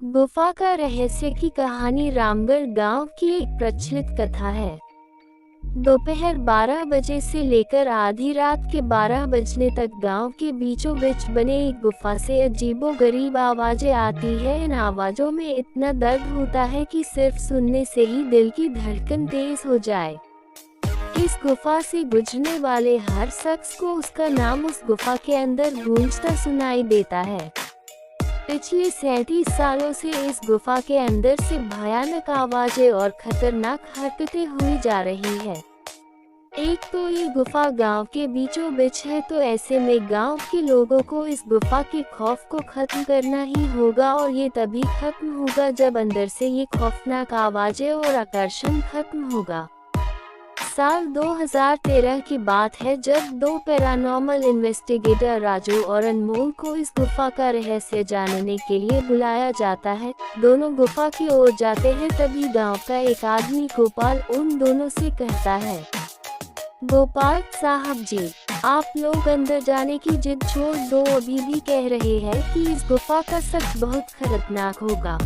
गुफा का रहस्य की कहानी रामगढ़ गांव की एक प्रचलित कथा है। दोपहर 12 बजे से लेकर आधी रात के 12 बजने तक गांव के बीचों बीच बने एक गुफा से अजीबोगरीब आवाजें आती है। इन आवाजों में इतना दर्द होता है कि सिर्फ सुनने से ही दिल की धड़कन तेज हो जाए। इस गुफा से गुजरने वाले हर शख्स को उसका नाम उस गुफा के अंदर गूंजता सुनाई देता है। पिछले 37 सालों से इस गुफा के अंदर से भयानक आवाजें और खतरनाक हरकतें हुई जा रही है। एक तो ये गुफा गांव के बीचों बीच है, तो ऐसे में गांव के लोगों को इस गुफा के खौफ को खत्म करना ही होगा, और ये तभी खत्म होगा जब अंदर से ये खौफनाक आवाजें और आकर्षण खत्म होगा। साल 2013 की बात है, जब दो पैरानॉर्मल इन्वेस्टिगेटर राजू और अनमोल को इस गुफा का रहस्य जानने के लिए बुलाया जाता है। दोनों गुफा की ओर जाते हैं, तभी गांव का एक आदमी गोपाल उन दोनों से कहता है, गोपाल साहब जी, आप लोग अंदर जाने की जिद छोड़ दो। अभी भी कह रहे हैं कि इस गुफा का सच बहुत खतरनाक होगा।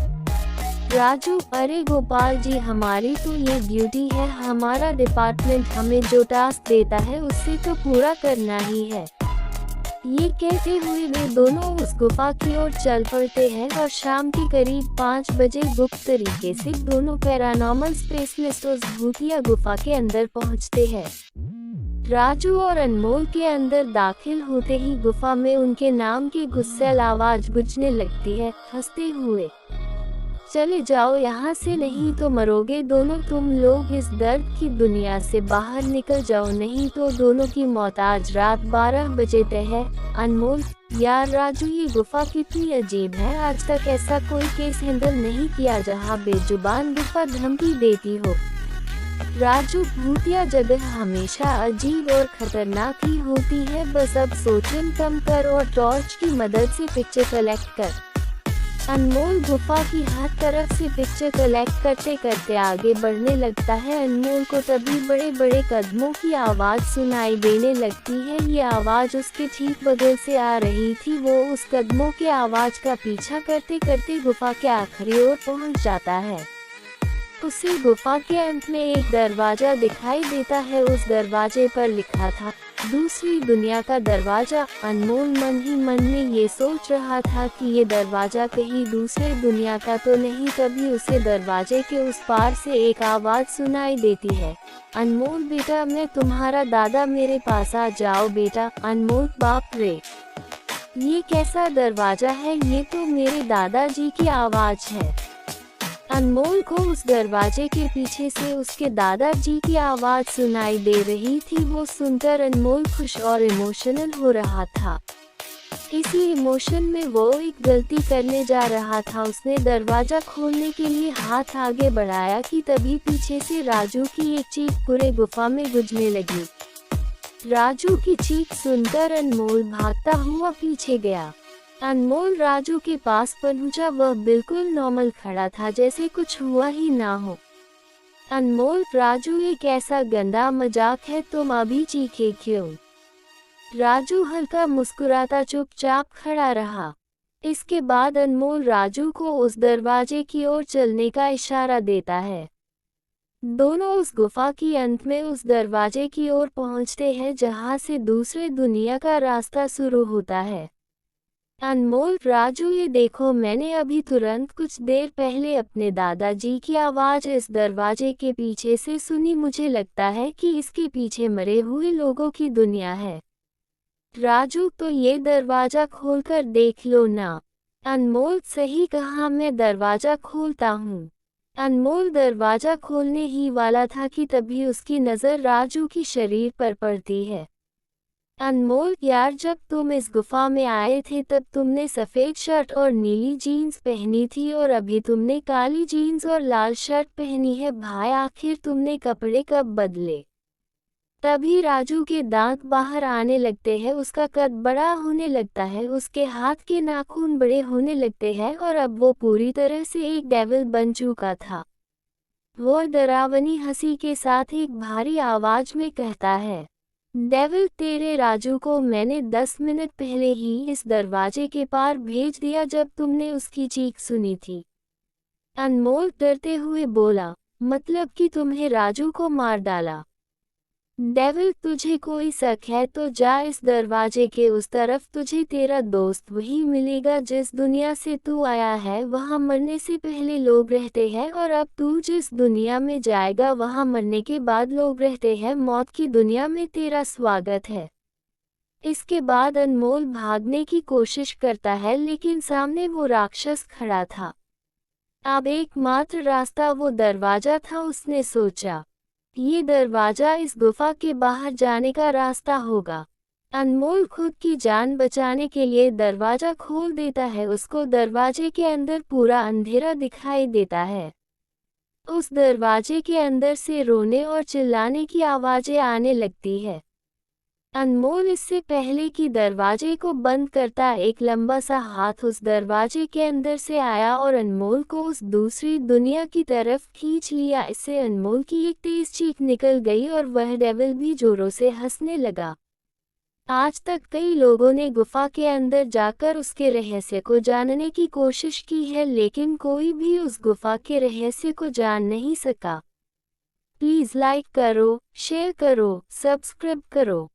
राजू, अरे गोपाल जी, हमारी तो ये ड्यूटी है, हमारा डिपार्टमेंट हमें जो टास्क देता है उससे तो पूरा करना ही है। ये कहते हुए वे दोनों उस गुफा की ओर चल पड़ते हैं और शाम के करीब 5 बजे गुप्त तरीके से दोनों पैरानॉर्मल स्पेशलिस्ट उस भूतिया गुफा के अंदर पहुंचते हैं। राजू और अनमोल के अंदर दाखिल होते ही गुफा में उनके नाम की गुस्सैल आवाज गूंजने लगती है, हंसते हुए, चले जाओ यहाँ से, नहीं तो मरोगे दोनों तुम लोग। इस दर्द की दुनिया से बाहर निकल जाओ, नहीं तो दोनों की मौत आज रात 12 बजे तय है। अनमोल, यार राजू, ये गुफा कितनी अजीब है, आज तक ऐसा कोई केस हैंडल नहीं किया जहाँ बेजुबान गुफा धमकी देती हो। राजू, भूतिया जगह हमेशा अजीब और खतरनाक ही होती है, बस अब सोचन कम कर और टॉर्च की मदद से पिक्चर कलेक्ट कर। अनमोल गुफा की हर तरफ से पिक्चर कलेक्ट करते करते आगे बढ़ने लगता है। अनमोल को तभी बड़े बड़े कदमों की आवाज सुनाई देने लगती है। ये आवाज उसके ठीक बगल से आ रही थी। वो उस कदमों के आवाज का पीछा करते करते गुफा के आखिरी ओर पहुंच जाता है। उसे गुफा के अंत में एक दरवाजा दिखाई देता है। उस दरवाजे पर लिखा था, दूसरी दुनिया का दरवाजा। अनमोल मन ही मन में ये सोच रहा था कि ये दरवाजा कहीं दूसरे दुनिया का तो नहीं। तभी उसे दरवाजे के उस पार से एक आवाज सुनाई देती है, अनमोल बेटा, मैं तुम्हारा दादा, मेरे पास आ जाओ बेटा। अनमोल, बाप रे, ये कैसा दरवाजा है, ये तो मेरे दादाजी की आवाज है। अनमोल को उस दरवाजे के पीछे से उसके दादाजी की आवाज सुनाई दे रही थी। वो सुनकर अनमोल खुश और इमोशनल हो रहा था। इसी इमोशन में वो एक गलती करने जा रहा था। उसने दरवाजा खोलने के लिए हाथ आगे बढ़ाया कि तभी पीछे से राजू की एक चीख पूरे गुफा में गूंजने लगी। राजू की चीख सुनकर अनमोल भागता हुआ पीछे गया। अनमोल राजू के पास पहुंचा। वह बिल्कुल नॉर्मल खड़ा था, जैसे कुछ हुआ ही ना हो। अनमोल, राजू, ये कैसा गंदा मजाक है, तुम अभी चीखे क्यों? राजू हल्का मुस्कुराता चुपचाप खड़ा रहा। इसके बाद अनमोल राजू को उस दरवाजे की ओर चलने का इशारा देता है। दोनों उस गुफा की अंत में उस दरवाजे की ओर पहुंचते हैं जहां से दूसरे दुनिया का रास्ता शुरू होता है। अनमोल, राजू, ये देखो, मैंने अभी तुरंत कुछ देर पहले अपने दादाजी की आवाज इस दरवाजे के पीछे से सुनी। मुझे लगता है कि इसके पीछे मरे हुए लोगों की दुनिया है। राजू, तो ये दरवाजा खोलकर देख लो ना। अनमोल, सही कहा, मैं दरवाजा खोलता हूँ। अनमोल दरवाजा खोलने ही वाला था कि तभी उसकी नज़र राजू की शरीर पर पड़ती है। अनमोल, यार, जब तुम इस गुफा में आए थे तब तुमने सफ़ेद शर्ट और नीली जीन्स पहनी थी, और अभी तुमने काली जीन्स और लाल शर्ट पहनी है। भाई, आखिर तुमने कपड़े कब बदले? तभी राजू के दांत बाहर आने लगते हैं, उसका कद बड़ा होने लगता है, उसके हाथ के नाखून बड़े होने लगते हैं, और अब वो पूरी तरह से एक डेविल बन चुका था। वो डरावनी हंसी के साथ एक भारी आवाज में कहता है, डेविल, तेरे राजू को मैंने 10 मिनट पहले ही इस दरवाजे के पार भेज दिया जब तुमने उसकी चीख सुनी थी। अनमोल डरते हुए बोला, मतलब कि तुम्हें राजू को मार डाला। डेविल, तुझे कोई शक है तो जा इस दरवाजे के उस तरफ, तुझे तेरा दोस्त वही मिलेगा जिस दुनिया से तू आया है। वहाँ मरने से पहले लोग रहते हैं और अब तू जिस दुनिया में जाएगा वहाँ मरने के बाद लोग रहते हैं। मौत की दुनिया में तेरा स्वागत है। इसके बाद अनमोल भागने की कोशिश करता है लेकिन सामने वो राक्षस खड़ा था। अब एकमात्र रास्ता वो दरवाजा था। उसने सोचा, ये दरवाजा इस गुफा के बाहर जाने का रास्ता होगा। अनमोल खुद की जान बचाने के लिए दरवाजा खोल देता है। उसको दरवाजे के अंदर पूरा अंधेरा दिखाई देता है। उस दरवाजे के अंदर से रोने और चिल्लाने की आवाजें आने लगती है। अनमोल इससे पहले कि दरवाजे को बंद करता, एक लंबा सा हाथ उस दरवाजे के अंदर से आया और अनमोल को उस दूसरी दुनिया की तरफ खींच लिया। इससे अनमोल की एक तेज चीख निकल गई और वह डेविल भी जोरों से हंसने लगा। आज तक कई लोगों ने गुफा के अंदर जाकर उसके रहस्य को जानने की कोशिश की है लेकिन कोई भी उस गुफा के रहस्य को जान नहीं सका। प्लीज़ लाइक करो, शेयर करो, सब्सक्राइब करो।